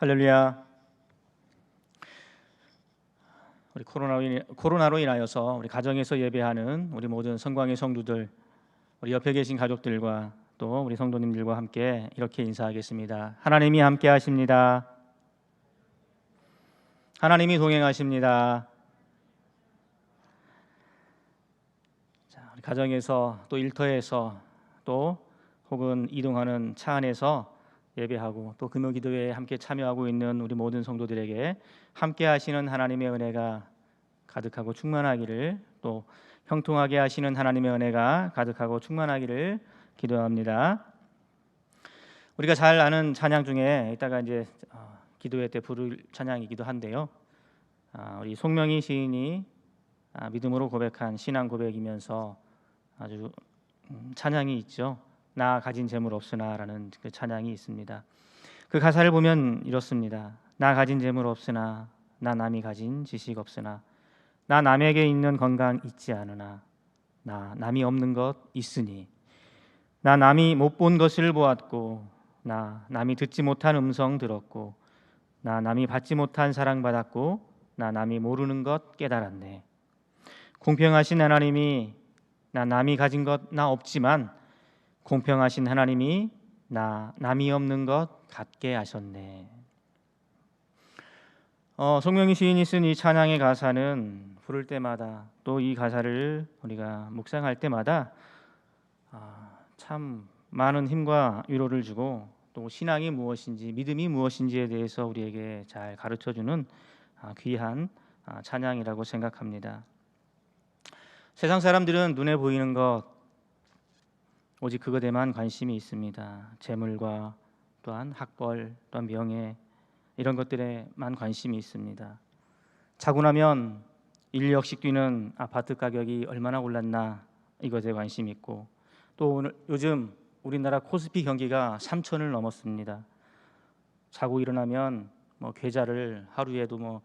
할렐루야. 우리 코로나로 인하여서 우리 가정에서 예배하는 우리 모든 성광의 성도들, 우리 옆에 계신 가족들과 또 우리 성도님들과 함께 이렇게 인사하겠습니다. 하나님이 함께 하십니다. 하나님이 동행하십니다. 자, 우리 가정에서 또 일터에서 또 혹은 이동하는 차 안에서 예배하고 또 금요 기도회에 함께 참여하고 있는 우리 모든 성도들에게 함께 하시는 하나님의 은혜가 가득하고 충만하기를, 또 형통하게 하시는 하나님의 은혜가 가득하고 충만하기를 기도합니다. 우리가 잘 아는 찬양 중에 이따가 이제 기도회 때 부를 찬양이기도 한데요. 우리 송명희 시인이 믿음으로 고백한 신앙 고백이면서 아주 찬양이 있죠. 나 가진 재물 없으나라는 그 찬양이 있습니다. 그 가사를 보면 이렇습니다. 나 가진 재물 없으나, 나 남이 가진 지식 없으나, 나 남에게 있는 건강 있지 않으나, 나 남이 없는 것 있으니, 나 남이 못 본 것을 보았고, 나 남이 듣지 못한 음성 들었고, 나 남이 받지 못한 사랑 받았고, 나 남이 모르는 것 깨달았네. 공평하신 하나님이 나 남이 가진 것 나 없지만 공평하신 하나님이 나 남이 없는 것 갖게 하셨네. 송명희 시인이 쓴 이 찬양의 가사는 부를 때마다 또 이 가사를 우리가 묵상할 때마다 참 많은 힘과 위로를 주고, 또 신앙이 무엇인지, 믿음이 무엇인지에 대해서 우리에게 잘 가르쳐주는 귀한 찬양이라고 생각합니다. 세상 사람들은 눈에 보이는 것, 오직 그것에만 관심이 있습니다. 재물과 또한 학벌, 또한 명예, 이런 것들에만 관심이 있습니다. 자고 나면 1력씩 뛰는 아파트 가격이 얼마나 올랐나, 이것에 관심이 있고, 또 오늘 요즘 우리나라 코스피 경기가 3천을 넘었습니다. 자고 일어나면 계좌를 하루에도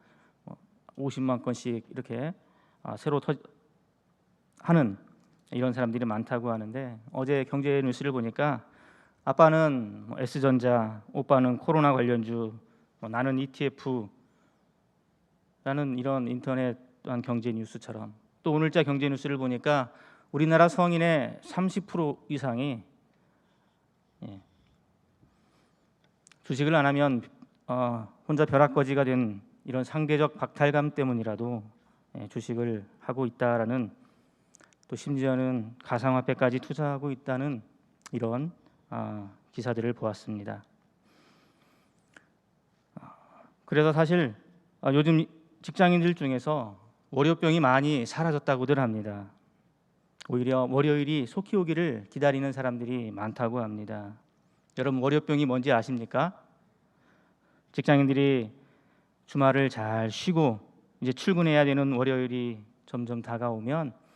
50만 건씩 이렇게 새로 하는 이런 사람들이 많다고 하는데, 어제 경제 뉴스를 보니까 아빠는 S전자, 오빠는 코로나 관련주, 나는 ETF라는 이런 인터넷 또한 경제 뉴스처럼, 또 오늘자 경제 뉴스를 보니까 우리나라 성인의 30% 이상이 주식을 안 하면 혼자 벼락거지가 된 이런 상대적 박탈감 때문이라도 주식을 하고 있다라는, 또 심지어는 가상화폐까지 투자하고 있다는 이런 기사들을 보았습니다. 그래서 사실 요즘 직장인들 중에서 월요병이 많이 사라졌다고들 합니다. 오히려 월요일이 속히 오기를 기다리는 사람들이 많다고 합니다. 여러분, 월요병이 뭔지 아십니까? 직장인들이 주말을 잘 쉬고 이제 출근해야 되는 월요일이 점점 다가오면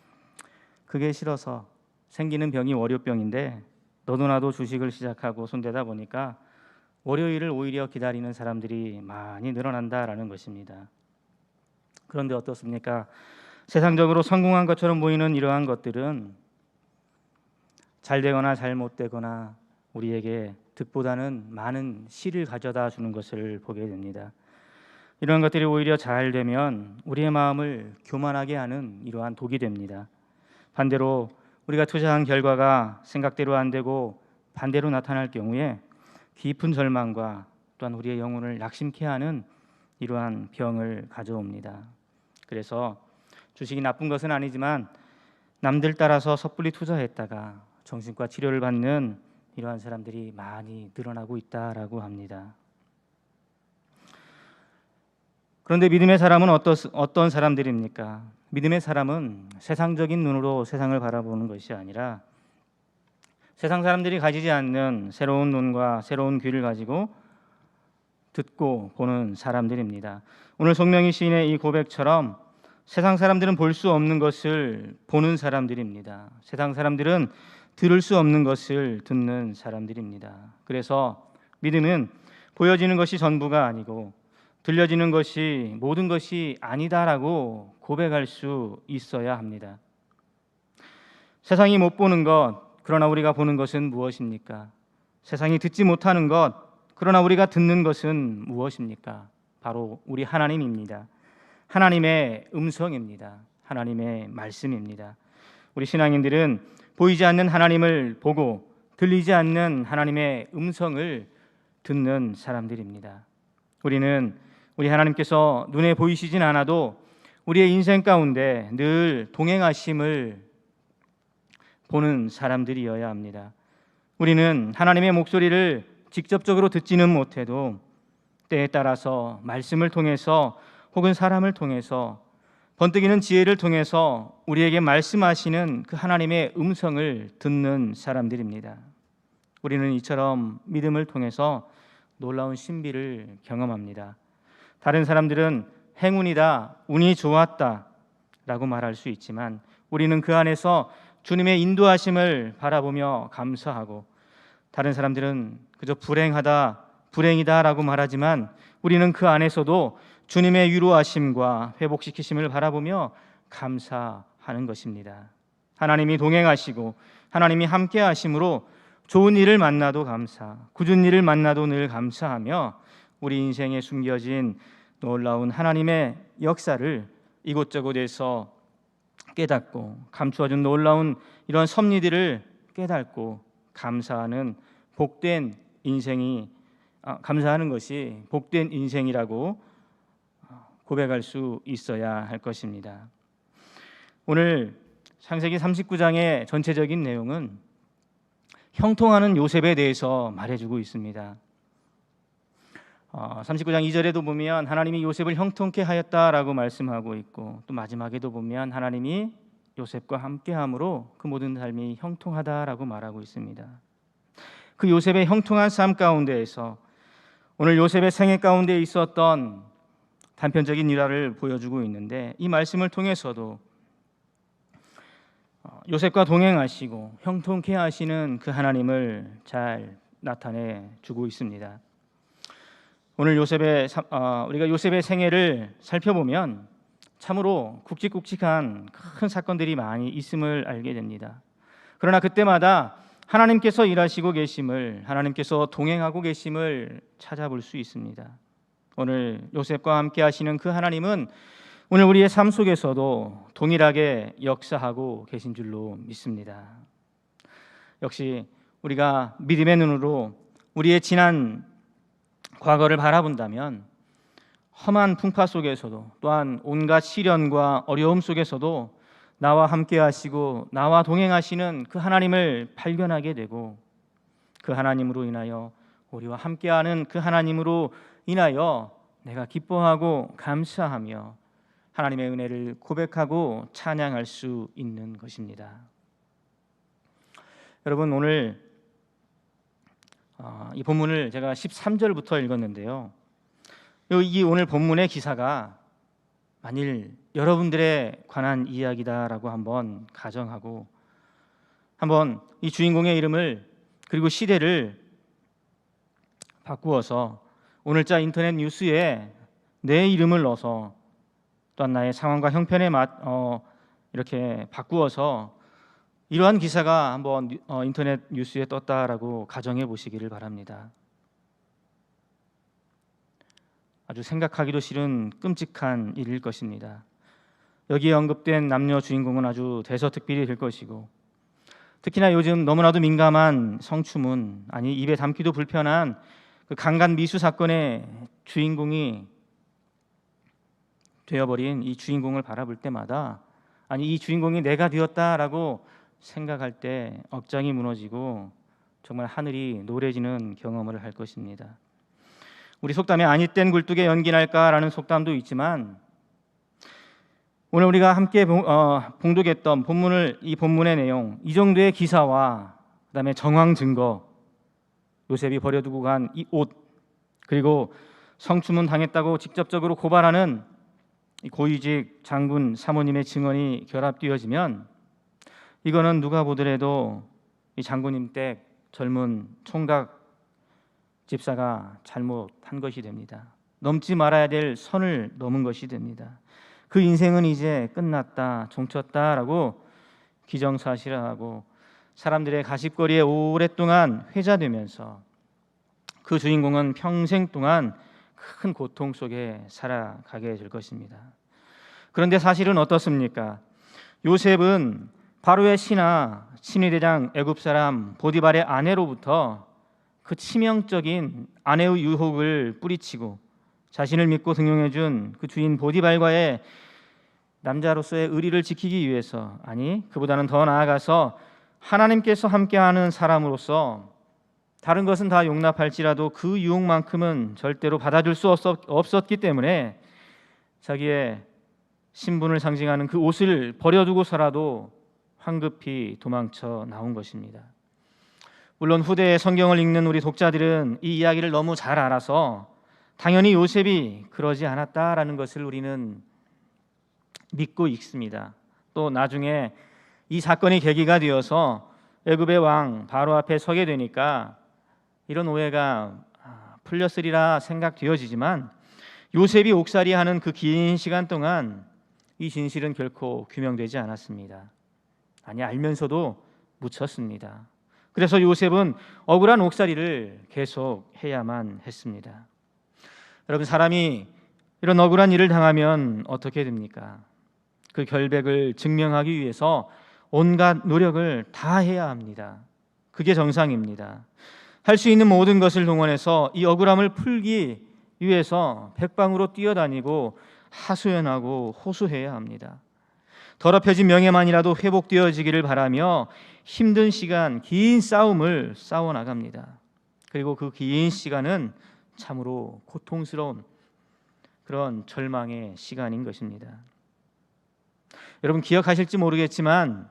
그게 싫어서 생기는 병이 월요병인데, 너도 나도 주식을 시작하고 손대다 보니까 월요일을 오히려 기다리는 사람들이 많이 늘어난다라는 것입니다. 그런데 어떻습니까? 세상적으로 성공한 것처럼 보이는 이러한 것들은 잘 되거나 잘못되거나 우리에게 득보다는 많은 실을 가져다 주는 것을 보게 됩니다. 이런 것들이 오히려 잘 되면 우리의 마음을 교만하게 하는 이러한 독이 됩니다. 반대로 우리가 투자한 결과가 생각대로 안 되고 반대로 나타날 경우에 깊은 절망과 또한 우리의 영혼을 낙심케 하는 이러한 병을 가져옵니다. 그래서 주식이 나쁜 것은 아니지만 남들 따라서 섣불리 투자했다가 정신과 치료를 받는 이러한 사람들이 많이 늘어나고 있다라고 합니다. 그런데 믿음의 사람은 어떤 사람들입니까? 믿음의 사람은 세상적인 눈으로 세상을 바라보는 것이 아니라 세상 사람들이 가지지 않는 새로운 눈과 새로운 귀를 가지고 듣고 보는 사람들입니다. 오늘 송명희 시인의 이 고백처럼 세상 사람들은 볼 수 없는 것을 보는 사람들입니다. 세상 사람들은 들을 수 없는 것을 듣는 사람들입니다. 그래서 믿음은 보여지는 것이 전부가 아니고 들려지는 것이 모든 것이 아니다라고 고백할 수 있어야 합니다. 세상이 못 보는 것, 그러나 우리가 보는 것은 무엇입니까? 세상이 듣지 못하는 것, 그러나 우리가 듣는 것은 무엇입니까? 바로 우리 하나님입니다. 하나님의 음성입니다. 하나님의 말씀입니다. 우리 신앙인들은 보이지 않는 하나님을 보고 들리지 않는 하나님의 음성을 듣는 사람들입니다. 우리는 우리 하나님께서 눈에 보이시진 않아도 우리의 인생 가운데 늘 동행하심을 보는 사람들이어야 합니다. 우리는 하나님의 목소리를 직접적으로 듣지는 못해도 때에 따라서 말씀을 통해서 혹은 사람을 통해서 번뜩이는 지혜를 통해서 우리에게 말씀하시는 그 하나님의 음성을 듣는 사람들입니다. 우리는 이처럼 믿음을 통해서 놀라운 신비를 경험합니다. 다른 사람들은 행운이다, 운이 좋았다 라고 말할 수 있지만 우리는 그 안에서 주님의 인도하심을 바라보며 감사하고, 다른 사람들은 그저 불행하다, 불행이다 라고 말하지만 우리는 그 안에서도 주님의 위로하심과 회복시키심을 바라보며 감사하는 것입니다. 하나님이 동행하시고 하나님이 함께 하심으로 좋은 일을 만나도 감사, 굳은 일을 만나도 늘 감사하며 우리 인생에 숨겨진 놀라운 하나님의 역사를 이곳저곳에서 깨닫고 감추어준 놀라운 이런 섭리들을 깨닫고 감사하는 복된 인생이 감사하는 것이 복된 인생이라고 고백할 수 있어야 할 것입니다. 오늘 창세기 39장의 전체적인 내용은 형통하는 요셉에 대해서 말해주고 있습니다. 39장 2절에도 보면 하나님이 요셉을 형통케 하였다라고 말씀하고 있고, 또 마지막에도 보면 하나님이 요셉과 함께함으로 그 모든 삶이 형통하다라고 말하고 있습니다. 그 요셉의 형통한 삶 가운데에서 오늘 요셉의 생애 가운데 있었던 단편적인 일화를 보여주고 있는데, 이 말씀을 통해서도 요셉과 동행하시고 형통케 하시는 그 하나님을 잘 나타내 주고 있습니다. 오늘 우리가 요셉의 생애를 살펴보면 참으로 굵직굵직한 큰 사건들이 많이 있음을 알게 됩니다. 그러나 그때마다 하나님께서 일하시고 계심을, 하나님께서 동행하고 계심을 찾아볼 수 있습니다. 오늘 요셉과 함께 하시는 그 하나님은 오늘 우리의 삶 속에서도 동일하게 역사하고 계신 줄로 믿습니다. 역시 우리가 믿음의 눈으로 우리의 지난 과거를 바라본다면 험한 풍파 속에서도, 또한 온갖 시련과 어려움 속에서도 나와 함께 하시고 나와 동행하시는 그 하나님을 발견하게 되고, 그 하나님으로 인하여, 우리와 함께하는 그 하나님으로 인하여 내가 기뻐하고 감사하며 하나님의 은혜를 고백하고 찬양할 수 있는 것입니다. 여러분, 오늘 이 본문을 제가 13절부터 읽었는데요, 이 오늘 본문의 기사가 만일 여러분들에 관한 이야기다라고 한번 가정하고, 한번 이 주인공의 이름을 그리고 시대를 바꾸어서 오늘자 인터넷 뉴스에 내 이름을 넣어서, 또한 나의 상황과 형편에 이렇게 바꾸어서 이러한 기사가 한번 인터넷 뉴스에 떴다라고 가정해 보시기를 바랍니다. 아주 생각하기도 싫은 끔찍한 일일 것입니다. 여기에 언급된 남녀 주인공은 아주 대서특필이 될 것이고, 특히나 요즘 너무나도 민감한 성추문, 아니 입에 담기도 불편한 그 강간 미수 사건의 주인공이 되어버린 이 주인공을 바라볼 때마다, 아니 이 주인공이 내가 되었다라고 생각할 때 억장이 무너지고 정말 하늘이 노래지는 경험을 할 것입니다. 우리 속담에 아니 땐 굴뚝에 연기 날까라는 속담도 있지만, 오늘 우리가 함께 봉독했던 이 본문의 내용, 이 정도의 기사와 그다음에 정황 증거, 요셉이 버려두고 간 이 옷, 그리고 성추문 당했다고 직접적으로 고발하는 이 고위직 장군 사모님의 증언이 결합되어지면, 이거는 누가 보더라도 이 장군님 댁 젊은 총각 집사가 잘못한 것이 됩니다. 넘지 말아야 될 선을 넘은 것이 됩니다. 그 인생은 이제 끝났다, 종쳤다라고 기정사실화하고 사람들의 가십거리에 오랫동안 회자되면서 그 주인공은 평생 동안 큰 고통 속에 살아가게 될 것입니다. 그런데 사실은 어떻습니까? 요셉은 바로의 신하 친위대장 애굽 사람 보디발의 아내로부터 그 치명적인 아내의 유혹을 뿌리치고 자신을 믿고 등용해준 그 주인 보디발과의 남자로서의 의리를 지키기 위해서, 아니 그보다는 더 나아가서 하나님께서 함께하는 사람으로서 다른 것은 다 용납할지라도 그 유혹만큼은 절대로 받아줄 수 없었기 때문에 자기의 신분을 상징하는 그 옷을 버려두고서라도 황급히 도망쳐 나온 것입니다. 물론 후대에 성경을 읽는 우리 독자들은 이 이야기를 너무 잘 알아서 당연히 요셉이 그러지 않았다라는 것을 우리는 믿고 읽습니다. 또 나중에 이 사건이 계기가 되어서 애굽의 왕 바로 앞에 서게 되니까 이런 오해가 풀렸으리라 생각되어지지만 요셉이 옥살이하는 그 긴 시간 동안 이 진실은 결코 규명되지 않았습니다. 아니, 알면서도 묻혔습니다. 그래서 요셉은 억울한 옥살이를 계속 해야만 했습니다. 여러분, 사람이 이런 억울한 일을 당하면 어떻게 됩니까? 그 결백을 증명하기 위해서 온갖 노력을 다 해야 합니다. 그게 정상입니다. 할 수 있는 모든 것을 동원해서 이 억울함을 풀기 위해서 백방으로 뛰어다니고 하소연하고 호소해야 합니다. 더럽혀진 명예만이라도 회복되어지기를 바라며 힘든 시간, 긴 싸움을 싸워나갑니다. 그리고 그 긴 시간은 참으로 고통스러운 그런 절망의 시간인 것입니다. 여러분, 기억하실지 모르겠지만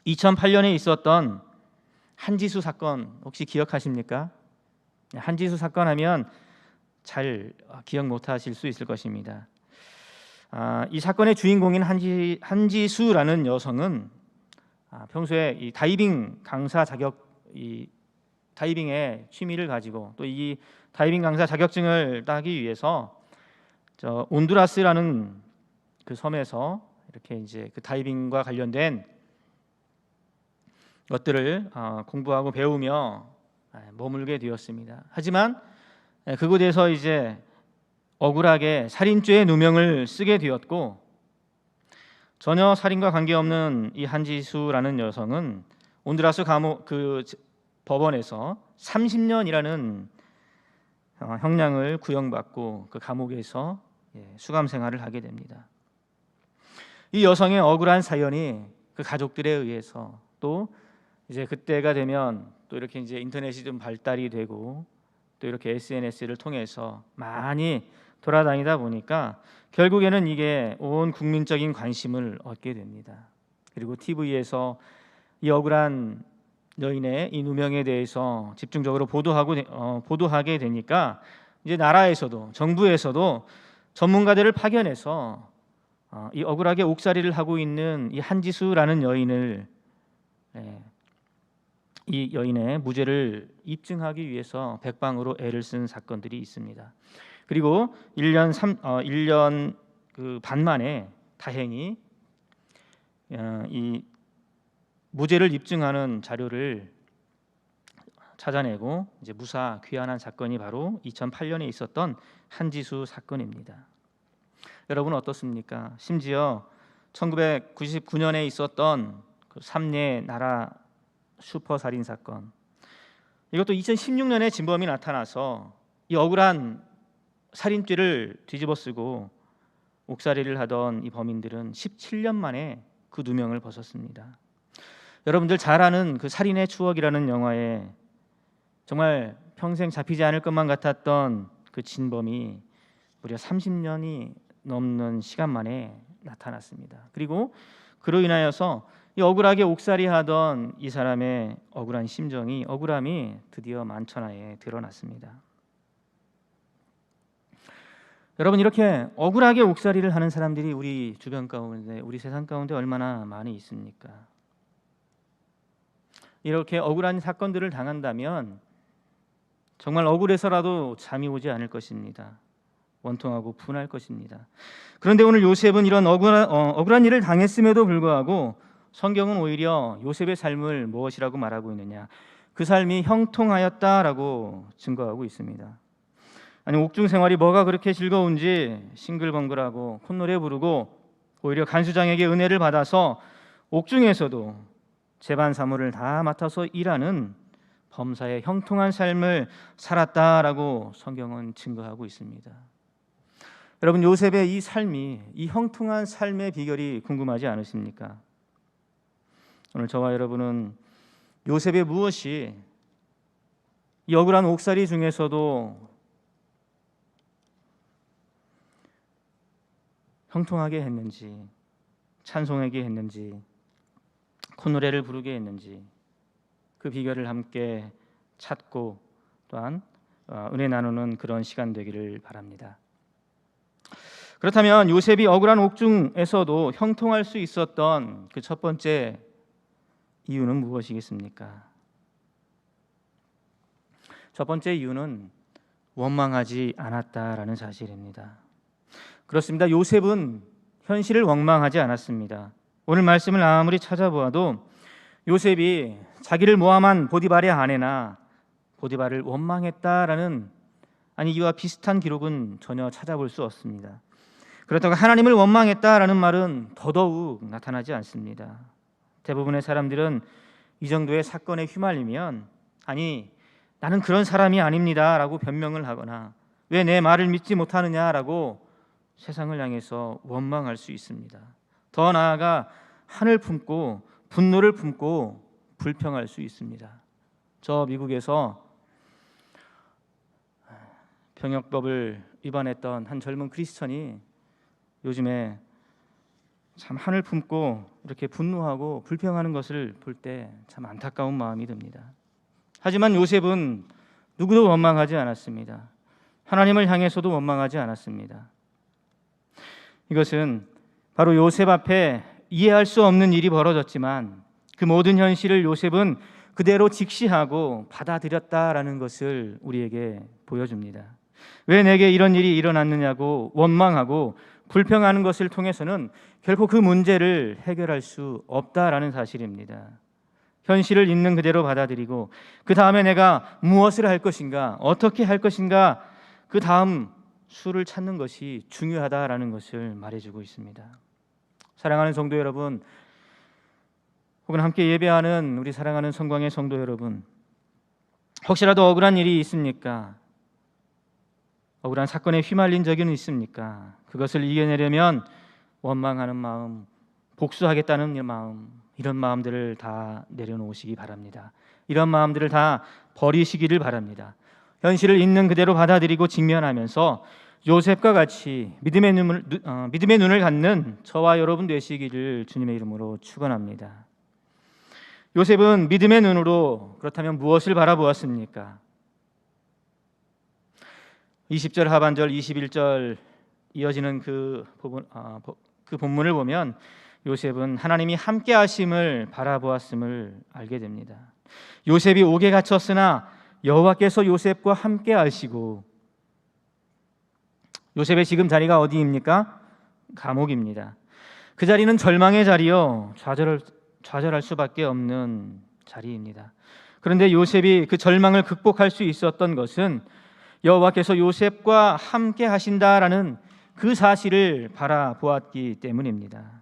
2008년에 있었던 한지수 사건 혹시 기억하십니까? 한지수 사건 하면 잘 기억 못하실 수 있을 것입니다. 이 사건의 주인공인 한지수라는 여성은 평소에 이 다이빙 강사 다이빙의 취미를 가지고 또 이 다이빙 강사 자격증을 따기 위해서 온두라스라는 그 섬에서 이렇게 이제 그 다이빙과 관련된 것들을 공부하고 배우며 머물게 되었습니다. 하지만 그곳에서 이제 억울하게 살인죄의 누명을 쓰게 되었고, 전혀 살인과 관계없는 이 한지수라는 여성은 온두라스 감옥 그 법원에서 30년이라는 형량을 구형받고 그 감옥에서 수감 생활을 하게 됩니다. 이 여성의 억울한 사연이 그 가족들에 의해서, 또 이제 그때가 되면 또 이렇게 이제 인터넷이 좀 발달이 되고 또 이렇게 SNS를 통해서 많이 돌아다니다 보니까 결국에는 이게 온 국민적인 관심을 얻게 됩니다. 그리고 TV에서 이 억울한 여인의 이 누명에 대해서 집중적으로 보도하게 되니까 이제 나라에서도 정부에서도 전문가들을 파견해서 이 억울하게 옥살이를 하고 있는 이 한지수라는 여인을 이 여인의 무죄를 입증하기 위해서 백방으로 애를 쓴 사건들이 있습니다. 그리고 1년 반 만에 다행히 이 무죄를 입증하는 자료를 찾아내고 이제 무사 귀환한 사건이 바로 2008년에 있었던 한지수 사건입니다. 여러분 어떻습니까? 심지어 1999년에 있었던 그 삼례 나라 슈퍼 살인 사건, 이것도 2016년에 진범이 나타나서 이 억울한 살인죄를 뒤집어쓰고 옥살이를 하던 이 범인들은 17년 만에 그 누명을 벗었습니다. 여러분들 잘 아는 그 살인의 추억이라는 영화에 정말 평생 잡히지 않을 것만 같았던 그 진범이 무려 30년이 넘는 시간 만에 나타났습니다. 그리고 그로 인하여서 이 억울하게 옥살이하던 이 사람의 억울함이 드디어 만천하에 드러났습니다. 여러분, 이렇게 억울하게 옥살이를 하는 사람들이 우리 주변 가운데, 우리 세상 가운데 얼마나 많이 있습니까? 이렇게 억울한 사건들을 당한다면 정말 억울해서라도 잠이 오지 않을 것입니다. 원통하고 분할 것입니다. 그런데 오늘 요셉은 이런 억울한 일을 당했음에도 불구하고 성경은 오히려 요셉의 삶을 무엇이라고 말하고 있느냐? 그 삶이 형통하였다라고 증거하고 있습니다. 아니, 옥중 생활이 뭐가 그렇게 즐거운지 싱글벙글하고 콧노래 부르고 오히려 간수장에게 은혜를 받아서 옥중에서도 제반 사무를 다 맡아서 일하는 범사의 형통한 삶을 살았다라고 성경은 증거하고 있습니다. 여러분, 요셉의 이 삶이, 이 형통한 삶의 비결이 궁금하지 않으십니까? 오늘 저와 여러분은 요셉의 무엇이 이 억울한 옥살이 중에서도 형통하게 했는지, 찬송하게 했는지, 콧노래를 부르게 했는지, 그 비결을 함께 찾고 또한 은혜 나누는 그런 시간 되기를 바랍니다. 그렇다면 요셉이 억울한 옥중에서도 형통할 수 있었던 그 첫 번째 이유는 무엇이겠습니까? 첫 번째 이유는 원망하지 않았다라는 사실입니다. 그렇습니다. 요셉은 현실을 원망하지 않았습니다. 오늘 말씀을 아무리 찾아보아도 요셉이 자기를 모함한 보디발의 아내나 보디발을 원망했다라는, 아니, 이와 비슷한 기록은 전혀 찾아볼 수 없습니다. 그렇다고 하나님을 원망했다라는 말은 더더욱 나타나지 않습니다. 대부분의 사람들은 이 정도의 사건에 휘말리면, 아니, 나는 그런 사람이 아닙니다 라고 변명을 하거나 왜 내 말을 믿지 못하느냐라고 세상을 향해서 원망할 수 있습니다. 더 나아가 한을 품고 분노를 품고 불평할 수 있습니다. 저 미국에서 병역법을 위반했던 한 젊은 크리스천이 요즘에 참 한을 품고 이렇게 분노하고 불평하는 것을 볼 때 참 안타까운 마음이 듭니다. 하지만 요셉은 누구도 원망하지 않았습니다. 하나님을 향해서도 원망하지 않았습니다. 이것은 바로 요셉 앞에 이해할 수 없는 일이 벌어졌지만 그 모든 현실을 요셉은 그대로 직시하고 받아들였다라는 것을 우리에게 보여줍니다. 왜 내게 이런 일이 일어났느냐고 원망하고 불평하는 것을 통해서는 결코 그 문제를 해결할 수 없다라는 사실입니다. 현실을 있는 그대로 받아들이고 그 다음에 내가 무엇을 할 것인가, 어떻게 할 것인가, 그 다음 수를 찾는 것이 중요하다라는 것을 말해주고 있습니다. 사랑하는 성도 여러분, 혹은 함께 예배하는 우리 사랑하는 성광의 성도 여러분, 혹시라도 억울한 일이 있습니까? 억울한 사건에 휘말린 적이 있습니까? 그것을 이겨내려면 원망하는 마음, 복수하겠다는 마음, 이런 마음들을 다 내려놓으시기 바랍니다. 이런 마음들을 다 버리시기를 바랍니다. 현실을 있는 그대로 받아들이고 직면하면서 요셉과 같이 믿음의 눈을 갖는 저와 여러분 되시기를 주님의 이름으로 축원합니다. 요셉은 믿음의 눈으로 그렇다면 무엇을 바라보았습니까? 20절 하반절 21절 이어지는 그 본문을 보면 요셉은 하나님이 함께 하심을 바라보았음을 알게 됩니다. 요셉이 옥에 갇혔으나 여호와께서 요셉과 함께 하시고, 요셉의 지금 자리가 어디입니까? 감옥입니다. 그 자리는 절망의 자리요, 좌절할 수밖에 없는 자리입니다. 그런데 요셉이 그 절망을 극복할 수 있었던 것은 여호와께서 요셉과 함께 하신다라는 그 사실을 바라보았기 때문입니다.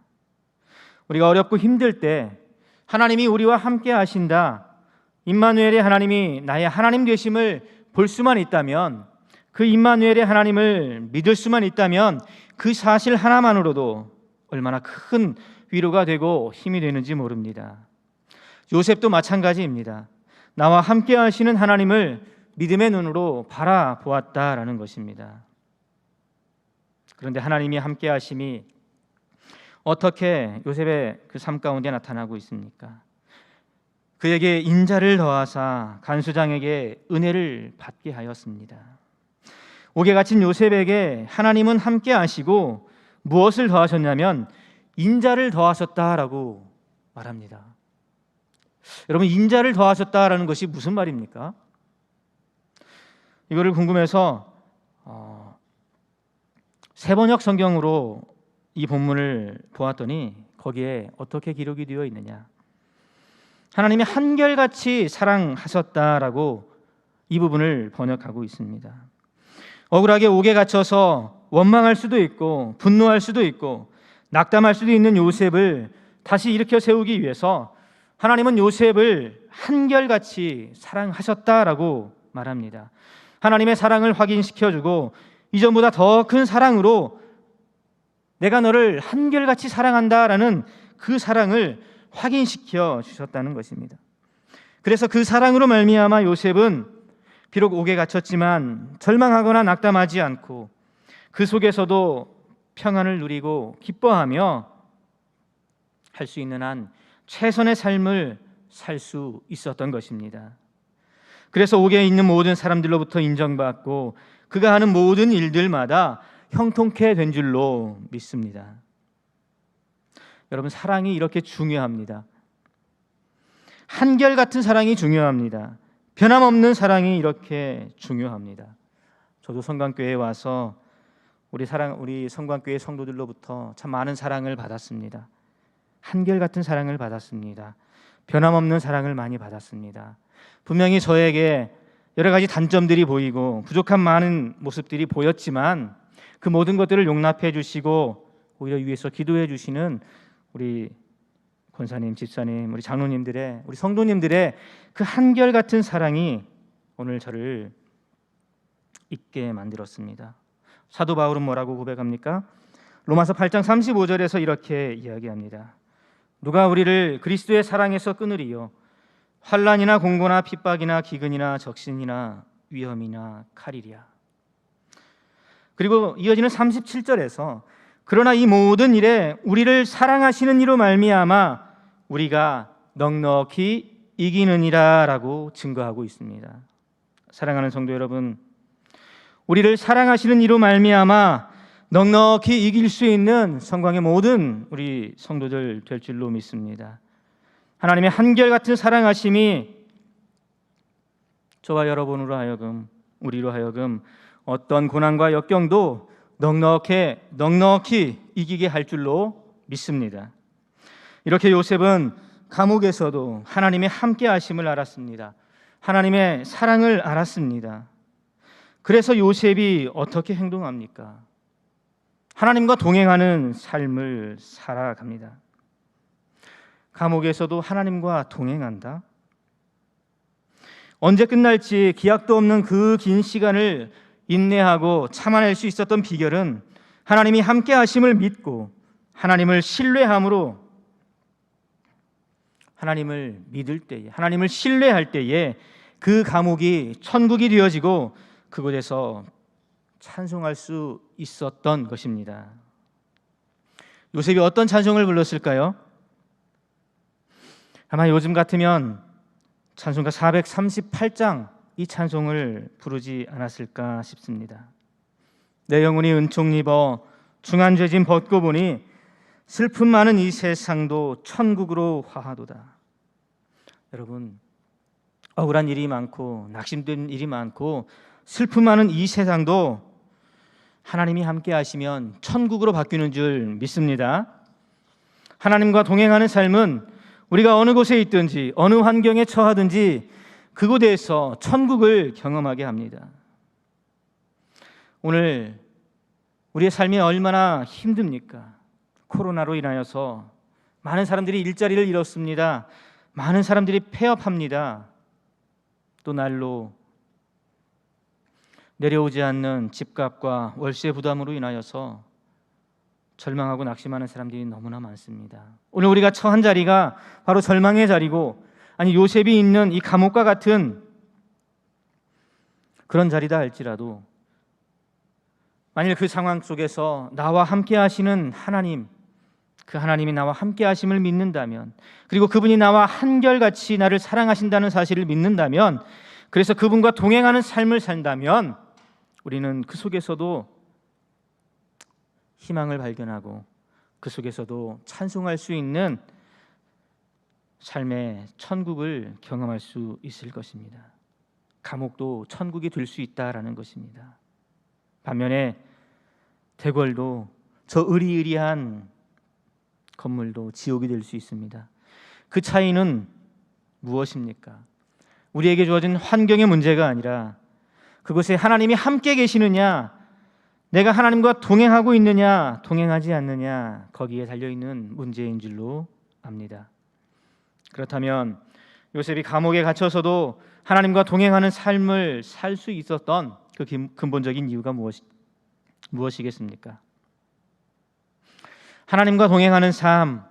우리가 어렵고 힘들 때 하나님이 우리와 함께 하신다, 임마누엘의 하나님이 나의 하나님 되심을 볼 수만 있다면, 그 임마누엘의 하나님을 믿을 수만 있다면 그 사실 하나만으로도 얼마나 큰 위로가 되고 힘이 되는지 모릅니다. 요셉도 마찬가지입니다. 나와 함께 하시는 하나님을 믿음의 눈으로 바라보았다라는 것입니다. 그런데 하나님이 함께 하심이 어떻게 요셉의 그 삶 가운데 나타나고 있습니까? 그에게 인자를 더하사 간수장에게 은혜를 받게 하였습니다. 옥에 갇힌 요셉에게 하나님은 함께 하시고 무엇을 더하셨냐면 인자를 더하셨다라고 말합니다. 여러분, 인자를 더하셨다라는 것이 무슨 말입니까? 이거를 궁금해서 세번역 성경으로 이 본문을 보았더니 거기에 어떻게 기록이 되어 있느냐, 하나님이 한결같이 사랑하셨다라고 이 부분을 번역하고 있습니다. 억울하게 옥에 갇혀서 원망할 수도 있고 분노할 수도 있고 낙담할 수도 있는 요셉을 다시 일으켜 세우기 위해서 하나님은 요셉을 한결같이 사랑하셨다라고 말합니다. 하나님의 사랑을 확인시켜주고 이전보다 더 큰 사랑으로 내가 너를 한결같이 사랑한다라는 그 사랑을 확인시켜 주셨다는 것입니다. 그래서 그 사랑으로 말미암아 요셉은 비록 옥에 갇혔지만 절망하거나 낙담하지 않고 그 속에서도 평안을 누리고 기뻐하며 할 수 있는 한 최선의 삶을 살 수 있었던 것입니다. 그래서 옥에 있는 모든 사람들로부터 인정받고 그가 하는 모든 일들마다 형통케 된 줄로 믿습니다. 여러분, 사랑이 이렇게 중요합니다. 한결같은 사랑이 중요합니다. 변함없는 사랑이 이렇게 중요합니다. 저도 성관교회에 와서 우리 성관교회 성도들로부터 참 많은 사랑을 받았습니다. 한결같은 사랑을 받았습니다. 변함없는 사랑을 많이 받았습니다. 분명히 저에게 여러 가지 단점들이 보이고 부족한 많은 모습들이 보였지만 그 모든 것들을 용납해 주시고 오히려 위에서 기도해 주시는 우리 권사님, 집사님, 우리 장로님들의, 우리 성도님들의 그 한결같은 사랑이 오늘 저를 있게 만들었습니다. 사도 바울은 뭐라고 고백합니까? 로마서 8장 35절에서 이렇게 이야기합니다. 누가 우리를 그리스도의 사랑에서 끊으리요? 환난이나 공고나 핍박이나 기근이나 적신이나 위험이나 칼이랴. 그리고 이어지는 37절에서 그러나 이 모든 일에 우리를 사랑하시는 이로 말미암아 우리가 넉넉히 이기느니라 라고 증거하고 있습니다. 사랑하는 성도 여러분, 우리를 사랑하시는 이로 말미암아 넉넉히 이길 수 있는 성광의 모든 우리 성도들 될 줄로 믿습니다. 하나님의 한결같은 사랑하심이 저와 여러분으로 하여금, 우리로 하여금 어떤 고난과 역경도 넉넉히 이기게 할 줄로 믿습니다. 이렇게 요셉은 감옥에서도 하나님의 함께 하심을 알았습니다. 하나님의 사랑을 알았습니다. 그래서 요셉이 어떻게 행동합니까? 하나님과 동행하는 삶을 살아갑니다. 감옥에서도 하나님과 동행한다? 언제 끝날지 기약도 없는 그 긴 시간을 인내하고 참아낼 수 있었던 비결은 하나님이 함께 하심을 믿고 하나님을 신뢰함으로, 하나님을 믿을 때에, 하나님을 신뢰할 때에 그 감옥이 천국이 되어지고 그곳에서 찬송할 수 있었던 것입니다. 요셉이 어떤 찬송을 불렀을까요? 아마 요즘 같으면 찬송가 438장 이 찬송을 부르지 않았을까 싶습니다. 내 영혼이 은총 입어 중한 죄짐 벗고 보니 슬픔 많은 이 세상도 천국으로 화하도다. 여러분, 억울한 일이 많고 낙심된 일이 많고 슬픔 많은 이 세상도 하나님이 함께 하시면 천국으로 바뀌는 줄 믿습니다. 하나님과 동행하는 삶은 우리가 어느 곳에 있든지 어느 환경에 처하든지 그곳에서 천국을 경험하게 합니다. 오늘 우리의 삶이 얼마나 힘듭니까? 코로나로 인하여서 많은 사람들이 일자리를 잃었습니다. 많은 사람들이 폐업합니다. 또 날로 내려오지 않는 집값과 월세 부담으로 인하여서 절망하고 낙심하는 사람들이 너무나 많습니다. 오늘 우리가 처한 자리가 바로 절망의 자리고, 아니 요셉이 있는 이 감옥과 같은 그런 자리다 할지라도 만일 그 상황 속에서 나와 함께 하시는 하나님, 그 하나님이 나와 함께 하심을 믿는다면, 그리고 그분이 나와 한결같이 나를 사랑하신다는 사실을 믿는다면, 그래서 그분과 동행하는 삶을 산다면 우리는 그 속에서도 희망을 발견하고 그 속에서도 찬송할 수 있는 삶의 천국을 경험할 수 있을 것입니다. 감옥도 천국이 될 수 있다라는 것입니다. 반면에 대궐도, 저 으리으리한 건물도 지옥이 될 수 있습니다. 그 차이는 무엇입니까? 우리에게 주어진 환경의 문제가 아니라 그곳에 하나님이 함께 계시느냐, 내가 하나님과 동행하고 있느냐, 동행하지 않느냐, 거기에 달려있는 문제인 줄로 압니다. 그렇다면 요셉이 감옥에 갇혀서도 하나님과 동행하는 삶을 살 수 있었던 그 근본적인 이유가 무엇이겠습니까? 하나님과 동행하는 삶,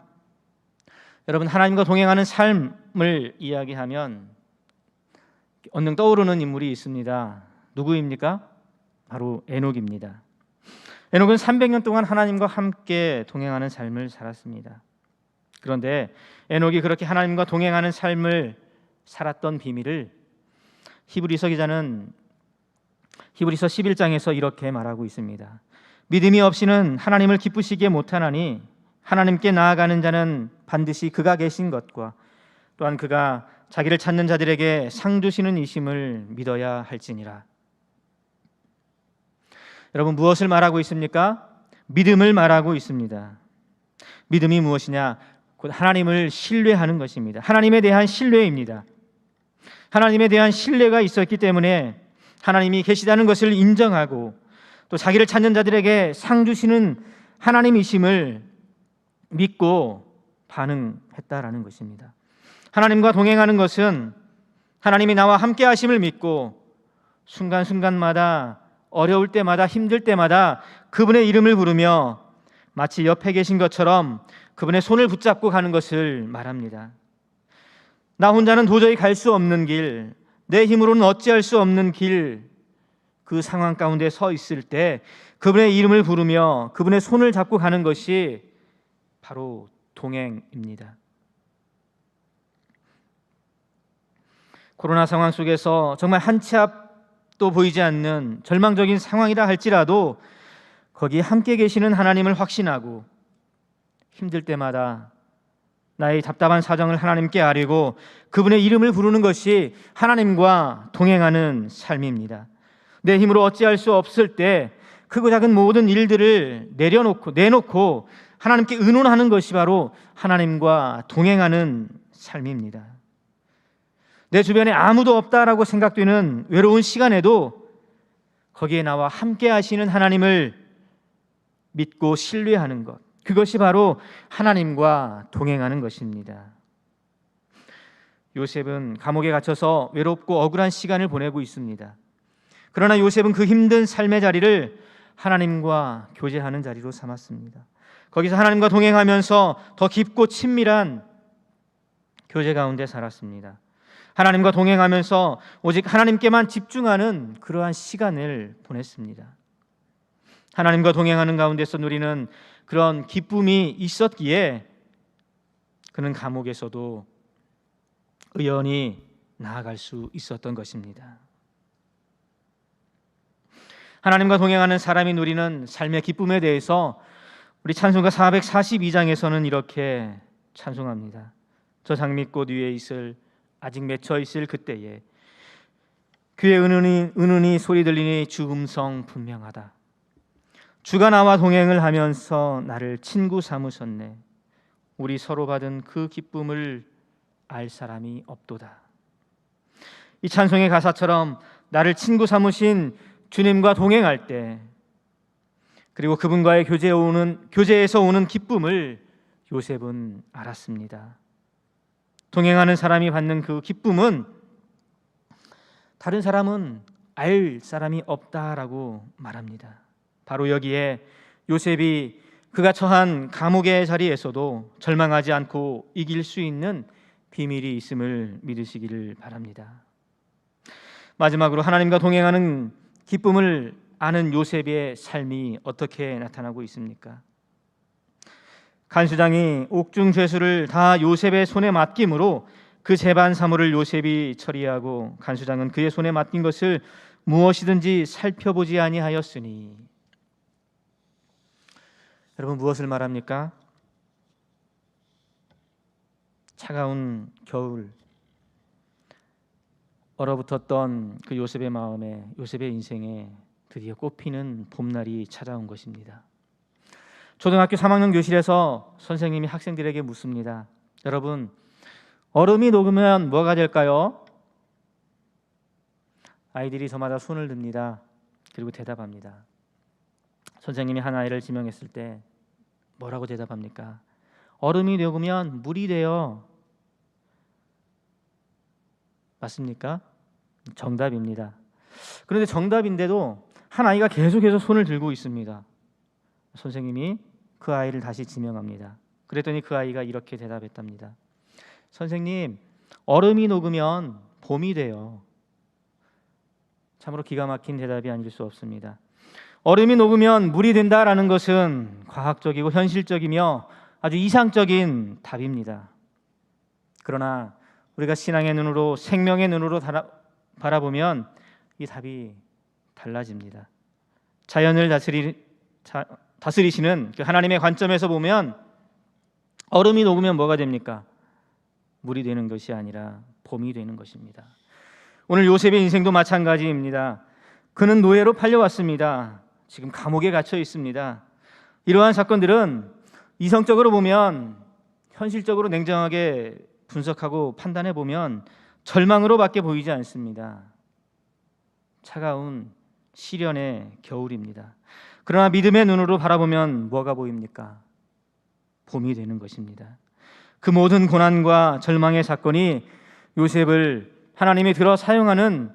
여러분, 하나님과 동행하는 삶을 이야기하면 언능 떠오르는 인물이 있습니다. 누구입니까? 바로 에녹입니다. 에녹은 300년 동안 하나님과 함께 동행하는 삶을 살았습니다. 그런데 에녹이 그렇게 하나님과 동행하는 삶을 살았던 비밀을 히브리서 기자는 히브리서 11장에서 이렇게 말하고 있습니다. 믿음이 없이는 하나님을 기쁘시게 못하나니 하나님께 나아가는 자는 반드시 그가 계신 것과 또한 그가 자기를 찾는 자들에게 상 주시는 이심을 믿어야 할지니라. 여러분, 무엇을 말하고 있습니까? 믿음을 말하고 있습니다. 믿음이 무엇이냐? 곧 하나님을 신뢰하는 것입니다. 하나님에 대한 신뢰입니다. 하나님에 대한 신뢰가 있었기 때문에 하나님이 계시다는 것을 인정하고 또 자기를 찾는 자들에게 상 주시는 하나님이심을 믿고 반응했다라는 것입니다. 하나님과 동행하는 것은 하나님이 나와 함께 하심을 믿고 순간순간마다 어려울 때마다 힘들 때마다 그분의 이름을 부르며 마치 옆에 계신 것처럼 그분의 손을 붙잡고 가는 것을 말합니다. 나 혼자는 도저히 갈 수 없는 길, 내 힘으로는 어찌할 수 없는 길, 그 상황 가운데 서 있을 때 그분의 이름을 부르며 그분의 손을 잡고 가는 것이 바로 동행입니다. 코로나 상황 속에서 정말 한 치 앞도 보이지 않는 절망적인 상황이라 할지라도 거기에 함께 계시는 하나님을 확신하고 힘들 때마다 나의 답답한 사정을 하나님께 아뢰고 그분의 이름을 부르는 것이 하나님과 동행하는 삶입니다. 내 힘으로 어찌할 수 없을 때 크고 작은 모든 일들을 내놓고 하나님께 의논하는 것이 바로 하나님과 동행하는 삶입니다. 내 주변에 아무도 없다라고 생각되는 외로운 시간에도 거기에 나와 함께 하시는 하나님을 믿고 신뢰하는 것, 그것이 바로 하나님과 동행하는 것입니다. 요셉은 감옥에 갇혀서 외롭고 억울한 시간을 보내고 있습니다. 그러나 요셉은 그 힘든 삶의 자리를 하나님과 교제하는 자리로 삼았습니다. 거기서 하나님과 동행하면서 더 깊고 친밀한 교제 가운데 살았습니다. 하나님과 동행하면서 오직 하나님께만 집중하는 그러한 시간을 보냈습니다. 하나님과 동행하는 가운데서 누리는 그런 기쁨이 있었기에 그는 감옥에서도 의연히 나아갈 수 있었던 것입니다. 하나님과 동행하는 사람이 누리는 삶의 기쁨에 대해서 우리 찬송가 442장에서는 이렇게 찬송합니다. 저 장미꽃 위에 아직 맺혀 있을 그때에 귀에 은은히 소리 들리니 주 음성 분명하다. 주가 나와 동행을 하면서 나를 친구 삼으셨네. 우리 서로 받은 그 기쁨을 알 사람이 없도다. 이 찬송의 가사처럼 나를 친구 삼으신 주님과 동행할 때, 그리고 그분과의 교제에서 오는 기쁨을 요셉은 알았습니다. 동행하는 사람이 받는 그 기쁨은 다른 사람은 알 사람이 없다라고 말합니다. 바로 여기에 요셉이 그가 처한 감옥의 자리에서도 절망하지 않고 이길 수 있는 비밀이 있음을 믿으시기를 바랍니다. 마지막으로 하나님과 동행하는 기쁨을 아는 요셉의 삶이 어떻게 나타나고 있습니까? 간수장이 옥중 죄수를 다 요셉의 손에 맡김으로 그 재반 사물을 요셉이 처리하고 간수장은 그의 손에 맡긴 것을 무엇이든지 살펴보지 아니하였으니. 여러분, 무엇을 말합니까? 차가운 겨울, 얼어붙었던 그 요셉의 마음에, 요셉의 인생에 드디어 꽃피는 봄날이 찾아온 것입니다. 초등학교 3학년 교실에서 선생님이 학생들에게 묻습니다. 여러분, 얼음이 녹으면 뭐가 될까요? 아이들이 저마다 손을 듭니다. 그리고 대답합니다. 선생님이 한 아이를 지명했을 때 뭐라고 대답합니까? 얼음이 녹으면 물이 돼요. 맞습니까? 정답입니다. 그런데 정답인데도 한 아이가 계속해서 손을 들고 있습니다. 선생님이 그 아이를 다시 지명합니다. 그랬더니 그 아이가 이렇게 대답했답니다. 선생님, 얼음이 녹으면 봄이 돼요. 참으로 기가 막힌 대답이 아닐 수 없습니다. 얼음이 녹으면 물이 된다라는 것은 과학적이고 현실적이며 아주 이상적인 답입니다. 그러나 우리가 신앙의 눈으로, 생명의 눈으로 바라보면 이 답이 달라집니다. 자연을 다스리시는 그 하나님의 관점에서 보면 얼음이 녹으면 뭐가 됩니까? 물이 되는 것이 아니라 봄이 되는 것입니다. 오늘 요셉의 인생도 마찬가지입니다. 그는 노예로 팔려왔습니다. 지금 감옥에 갇혀 있습니다. 이러한 사건들은 이성적으로 보면, 현실적으로 냉정하게 분석하고 판단해 보면 절망으로밖에 보이지 않습니다. 차가운 시련의 겨울입니다. 그러나 믿음의 눈으로 바라보면 뭐가 보입니까? 봄이 되는 것입니다. 그 모든 고난과 절망의 사건이 요셉을 하나님이 들어 사용하는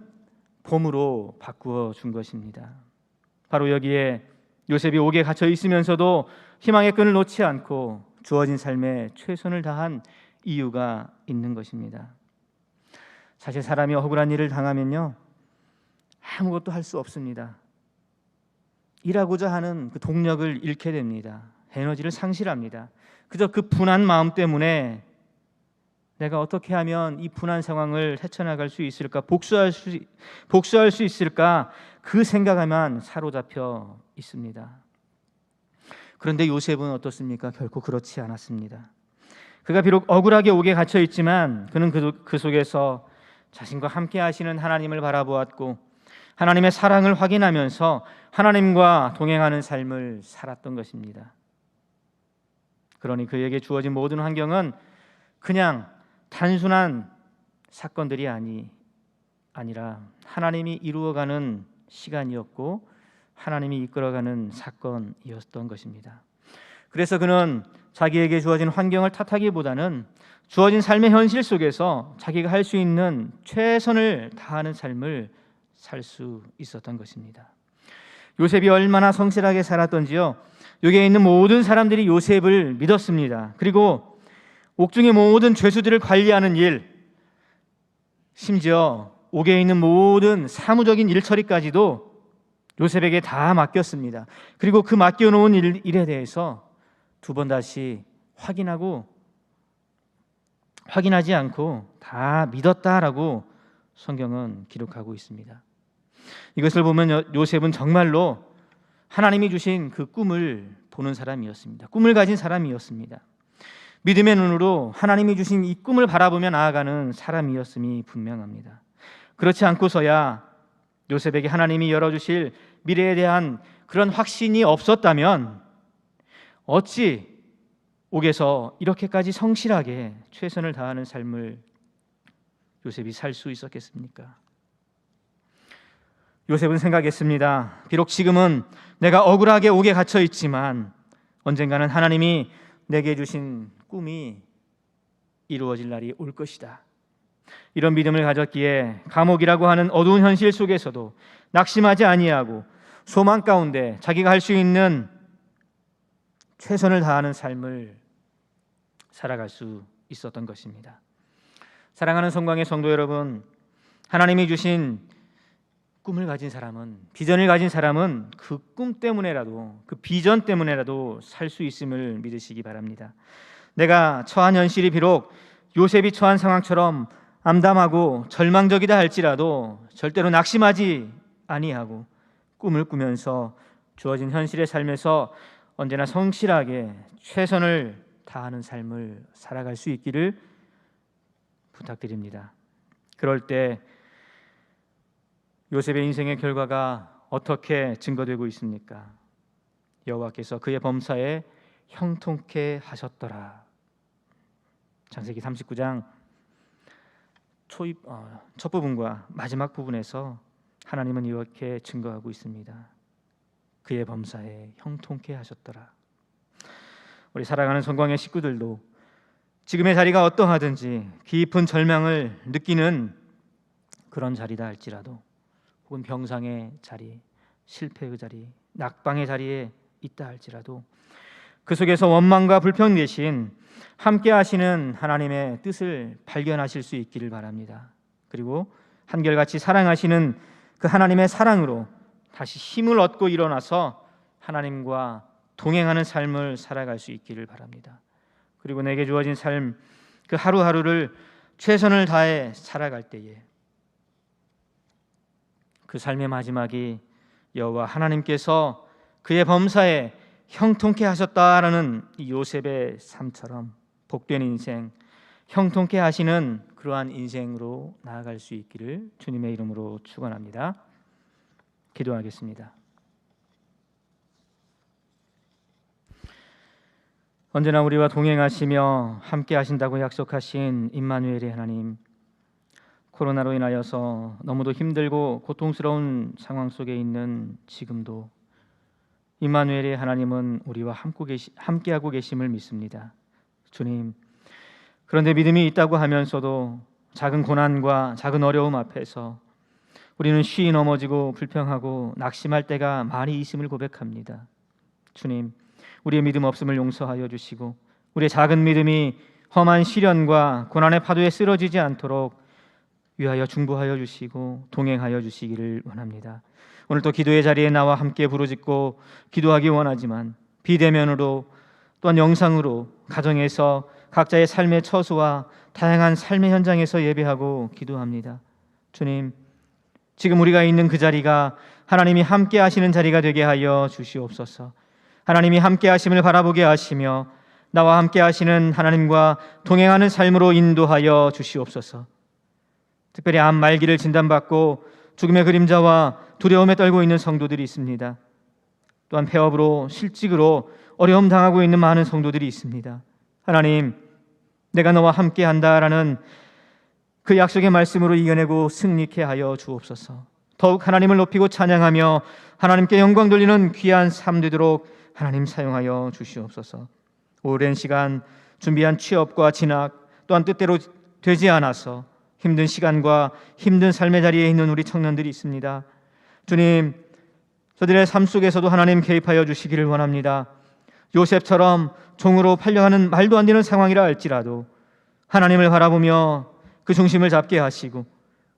봄으로 바꾸어 준 것입니다. 바로 여기에 요셉이 옥에 갇혀 있으면서도 희망의 끈을 놓지 않고 주어진 삶에 최선을 다한 이유가 있는 것입니다. 사실 사람이 억울한 일을 당하면요, 아무것도 할 수 없습니다. 일하고자 하는 그 동력을 잃게 됩니다. 에너지를 상실합니다. 그저 그 분한 마음 때문에 내가 어떻게 하면 이 분한 상황을 헤쳐나갈 수 있을까, 복수할 수 있을까, 그 생각에만 사로잡혀 있습니다. 그런데 요셉은 어떻습니까? 결코 그렇지 않았습니다. 그가 비록 억울하게 옥에 갇혀 있지만 그는 그 속에서 자신과 함께 하시는 하나님을 바라보았고 하나님의 사랑을 확인하면서 하나님과 동행하는 삶을 살았던 것입니다. 그러니 그에게 주어진 모든 환경은 그냥 단순한 사건들이 아니라 하나님이 이루어가는 시간이었고 하나님이 이끌어가는 사건이었던 것입니다. 그래서 그는 자기에게 주어진 환경을 탓하기보다는 주어진 삶의 현실 속에서 자기가 할 수 있는 최선을 다하는 삶을 살 수 있었던 것입니다. 요셉이 얼마나 성실하게 살았던지요, 여기에 있는 모든 사람들이 요셉을 믿었습니다. 그리고 옥중의 모든 죄수들을 관리하는 일, 심지어 옥에 있는 모든 사무적인 일처리까지도 요셉에게 다 맡겼습니다. 그리고 그 맡겨놓은 일에 대해서 두 번 다시 확인하지 않고 다 믿었다라고 성경은 기록하고 있습니다. 이것을 보면 요셉은 정말로 하나님이 주신 그 꿈을 보는 사람이었습니다. 꿈을 가진 사람이었습니다. 믿음의 눈으로 하나님이 주신 이 꿈을 바라보며 나아가는 사람이었음이 분명합니다. 그렇지 않고서야 요셉에게 하나님이 열어주실 미래에 대한 그런 확신이 없었다면 어찌 옥에서 이렇게까지 성실하게 최선을 다하는 삶을 요셉이 살 수 있었겠습니까? 요셉은 생각했습니다. 비록 지금은 내가 억울하게 옥에 갇혀 있지만 언젠가는 하나님이 내게 주신 꿈이 이루어질 날이 올 것이다. 이런 믿음을 가졌기에 감옥이라고 하는 어두운 현실 속에서도 낙심하지 아니하고 소망 가운데 자기가 할 수 있는 최선을 다하는 삶을 살아갈 수 있었던 것입니다. 사랑하는 성광의 성도 여러분, 하나님이 주신 꿈을 가진 사람은, 비전을 가진 사람은 그 꿈 때문에라도, 그 비전 때문에라도 살 수 있음을 믿으시기 바랍니다. 내가 처한 현실이 비록 요셉이 처한 상황처럼 암담하고 절망적이다 할지라도 절대로 낙심하지 아니하고 꿈을 꾸면서 주어진 현실의 삶에서 언제나 성실하게 최선을 다하는 삶을 살아갈 수 있기를 부탁드립니다. 그럴 때 요셉의 인생의 결과가 어떻게 증거되고 있습니까? 여호와께서 그의 범사에 형통케 하셨더라. 창세기 39장 첫 부분과 마지막 부분에서 하나님은 이렇게 증거하고 있습니다. 그의 범사에 형통케 하셨더라. 우리 사랑하는 성광의 식구들도 지금의 자리가 어떠하든지 깊은 절망을 느끼는 그런 자리다 할지라도, 혹은 병상의 자리, 실패의 자리, 낙방의 자리에 있다 할지라도 그 속에서 원망과 불평 대신 함께 하시는 하나님의 뜻을 발견하실 수 있기를 바랍니다. 그리고 한결같이 사랑하시는 그 하나님의 사랑으로 다시 힘을 얻고 일어나서 하나님과 동행하는 삶을 살아갈 수 있기를 바랍니다. 그리고 내게 주어진 삶, 그 하루하루를 최선을 다해 살아갈 때에 그 삶의 마지막이 여호와 하나님께서 그의 범사에 형통케 하셨다라는 이 요셉의 삶처럼 복된 인생, 형통케 하시는 그러한 인생으로 나아갈 수 있기를 주님의 이름으로 축원합니다. 기도하겠습니다. 언제나 우리와 동행하시며 함께 하신다고 약속하신 임마누엘의 하나님, 코로나로 인하여서 너무도 힘들고 고통스러운 상황 속에 있는 지금도 임마누엘의 하나님은 우리와 함께하고 계심을 믿습니다. 주님, 그런데 믿음이 있다고 하면서도 작은 고난과 작은 어려움 앞에서 우리는 쉬이 넘어지고 불평하고 낙심할 때가 많이 있음을 고백합니다. 주님, 우리의 믿음 없음을 용서하여 주시고 우리의 작은 믿음이 험한 시련과 고난의 파도에 쓰러지지 않도록 위하여 중보하여 주시고 동행하여 주시기를 원합니다. 오늘 또 기도의 자리에 나와 함께 부르짖고 기도하기 원하지만 비대면으로 또한 영상으로 가정에서 각자의 삶의 처소와 다양한 삶의 현장에서 예배하고 기도합니다. 주님, 지금 우리가 있는 그 자리가 하나님이 함께 하시는 자리가 되게 하여 주시옵소서. 하나님이 함께 하심을 바라보게 하시며 나와 함께 하시는 하나님과 동행하는 삶으로 인도하여 주시옵소서. 특별히 암 말기를 진단받고 죽음의 그림자와 두려움에 떨고 있는 성도들이 있습니다. 또한 폐업으로 실직으로 어려움 당하고 있는 많은 성도들이 있습니다. 하나님, 내가 너와 함께 한다라는 그 약속의 말씀으로 이겨내고 승리케 하여 주옵소서. 더욱 하나님을 높이고 찬양하며 하나님께 영광 돌리는 귀한 삶 되도록 하나님 사용하여 주시옵소서. 오랜 시간 준비한 취업과 진학 또한 뜻대로 되지 않아서 힘든 시간과 힘든 삶의 자리에 있는 우리 청년들이 있습니다. 주님, 저들의 삶 속에서도 하나님 개입하여 주시기를 원합니다. 요셉처럼 종으로 팔려가는 말도 안 되는 상황이라 할지라도 하나님을 바라보며 그 중심을 잡게 하시고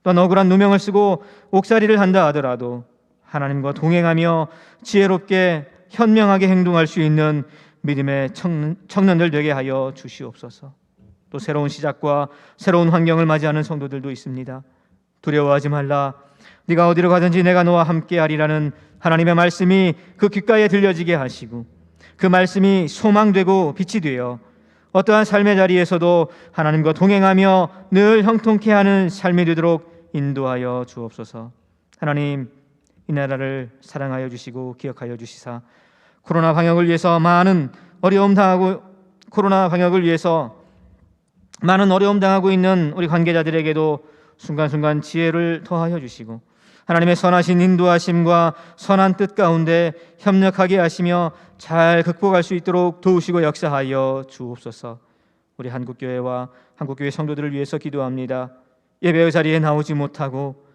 또한 억울한 누명을 쓰고 옥살이를 한다 하더라도 하나님과 동행하며 지혜롭게 현명하게 행동할 수 있는 믿음의 청년들 되게 하여 주시옵소서. 또 새로운 시작과 새로운 환경을 맞이하는 성도들도 있습니다. 두려워하지 말라, 네가 어디로 가든지 내가 너와 함께하리라는 하나님의 말씀이 그 귓가에 들려지게 하시고 그 말씀이 소망되고 빛이 되어 어떠한 삶의 자리에서도 하나님과 동행하며 늘 형통케 하는 삶이 되도록 인도하여 주옵소서. 하나님, 이 나라를 사랑하여 주시고 기억하여 주시사 코로나 방역을 위해서 많은 어려움 당하고 있는 우리 관계자들에게도 순간순간 지혜를 더하여 주시고 하나님의 선하신 인도하심과 선한 뜻 가운데 협력하게 하시며 잘 극복할 수 있도록 도우시고 역사하여 주옵소서. 우리 한국교회와 한국교회 성도들을 위해서 기도합니다. 예배의 자리에 나오지 못하고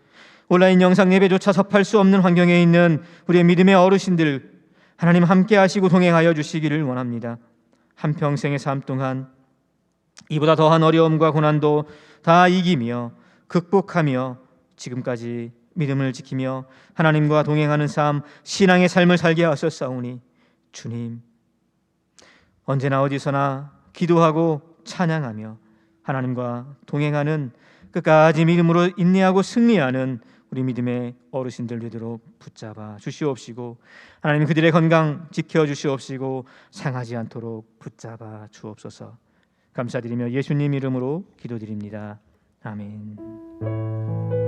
온라인 영상 예배조차 접할 수 없는 환경에 있는 우리의 믿음의 어르신들, 하나님 함께 하시고 동행하여 주시기를 원합니다. 한평생의 삶 동안 이보다 더한 어려움과 고난도 다 이기며 극복하며 지금까지 믿음을 지키며 하나님과 동행하는 삶, 신앙의 삶을 살게 하셨사오니 주님, 언제나 어디서나 기도하고 찬양하며 하나님과 동행하는 끝까지 믿음으로 인내하고 승리하는 우리 믿음의 어르신들 되도록 붙잡아 주시옵시고 하나님 그들의 건강 지켜주시옵시고 상하지 않도록 붙잡아 주옵소서. 감사드리며 예수님 이름으로 기도드립니다. 아멘.